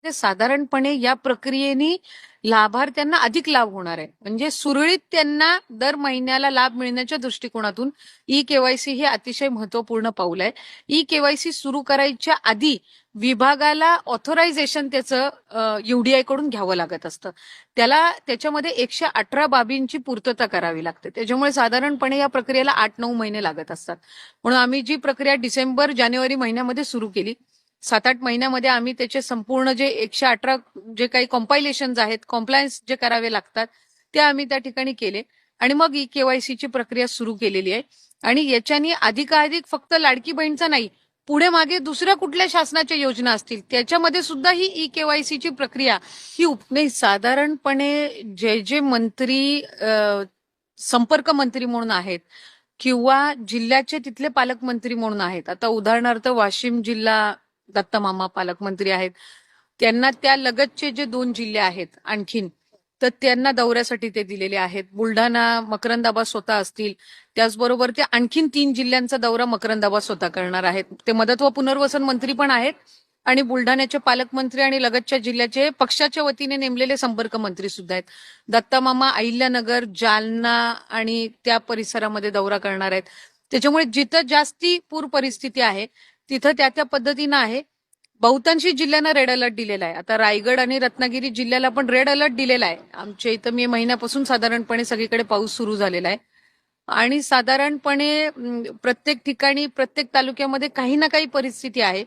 ते साधारणपणे या प्रक्रियेने लाभार्थ्यांना अधिक लाभ होणार आहे. म्हणजे सुरळीत त्यांना दर महिन्याला लाभ मिळण्याच्या दृष्टिकोनातून ई केवायसी हे अतिशय महत्वपूर्ण पाऊल आहे. ई केवायसी सुरू करायच्या आधी विभागाला ऑथरायझेशन त्याचं युडीआय कडून घ्यावं लागत असतं. त्याच्यामध्ये 118 बाबींची पूर्तता करावी लागते. त्याच्यामुळे साधारणपणे या प्रक्रियेला 8-9 महिने लागत असतात. म्हणून आम्ही जी प्रक्रिया डिसेंबर-जानेवारी महिन्यामध्ये सुरू केली, 7-8 महिन्यामध्ये आम्ही त्याचे संपूर्ण जे 118 जे काही कॉम्पायलेशन्स आहेत, कॉम्प्लायन्स जे करावे लागतात, ते आम्ही त्या ठिकाणी केले आणि मग ई केवायसीची प्रक्रिया सुरू केलेली आहे. आणि याच्यानी अधिकाधिक फक्त लाडकी बहीणचा नाही, पुढे मागे दुसऱ्या कुठल्या शासनाच्या योजना असतील त्याच्यामध्ये सुद्धा ही ई केवायसीची प्रक्रिया ही नाही. साधारणपणे जे जे मंत्री संपर्क मंत्री म्हणून आहेत किंवा जिल्ह्याचे तिथले पालकमंत्री म्हणून आहेत, आता उदाहरणार्थ वाशिम जिल्हा दत्तमामा पालकमंत्री आहेत, त्यांना त्या लगतचे जे 2 जिल्हे आहेत आणखीन, तर त्यांना दौऱ्यासाठी ते दिलेले आहेत. बुलढाणा मकरंदाबा स्वतः असतील, त्याचबरोबर ते आणखीन 3 जिल्ह्यांचा दौरा मकरंदाबा स्वतः करणार आहेत. ते मदत व पुनर्वसन मंत्री पण आहेत आणि बुलढाण्याचे पालकमंत्री आणि लगतच्या जिल्ह्याचे पक्षाच्या वतीने नेमलेले संपर्क मंत्री सुद्धा आहेत. दत्तामामा अहिल्यानगर, जालना आणि त्या परिसरामध्ये दौरा करणार आहेत. त्याच्यामुळे जिथं जास्ती पूर परिस्थिती आहे तिथं त्या पद्धतीनं आहे. बहुतांशी जिल्ह्यांना रेड अलर्ट दिलेला आहे. आता रायगड आणि रत्नागिरी जिल्ह्याला पण रेड अलर्ट दिलेला आहे. आमच्या इथं मे महिन्यापासून साधारणपणे सगळीकडे पाऊस सुरू झालेला आहे आणि साधारणपणे प्रत्येक ठिकाणी प्रत्येक तालुक्यामध्ये काही ना काही परिस्थिती आहे.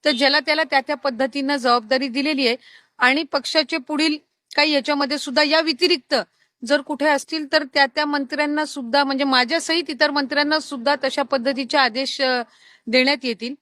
तर ज्याला त्याला त्या पद्धतीनं जबाबदारी दिलेली आहे आणि पक्षाचे पुढील काही याच्यामध्ये सुद्धा या व्यतिरिक्त जर कुठे असतील तर त्या मंत्र्यांना सुद्धा, म्हणजे माझ्या सहित इतर मंत्र्यांना सुद्धा तशा पद्धतीचे आदेश देण्यात येतील.